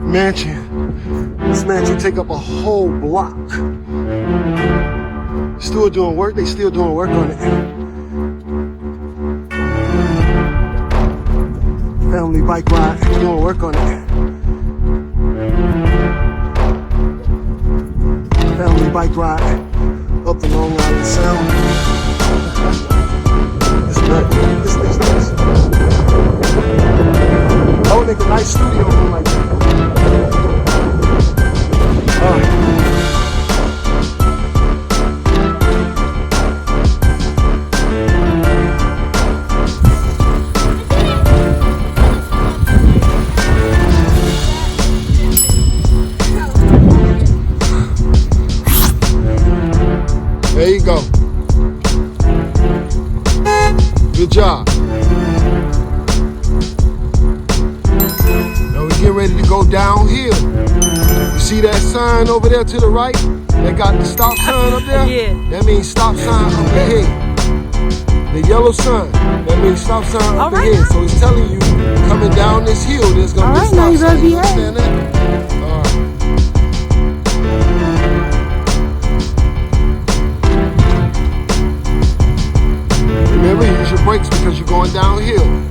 mansion. This mansion take up a whole block. Still doing work. They still doing work on it. Family bike ride. Doing work on it. Family bike ride up the Long Island Sound. It's nuts. This thing's nuts. I would make a nice studio room like that. There you go. Good job. Now we get ready to go downhill. You see that sign over there to the right? That got the stop sign up there? Yeah. That means stop sign up ahead. The yellow sign, that means stop sign up ahead. So it's telling you, coming down this hill, there's going to be a stop sign. You understand that? All right. Remember, use your brakes because you're going downhill.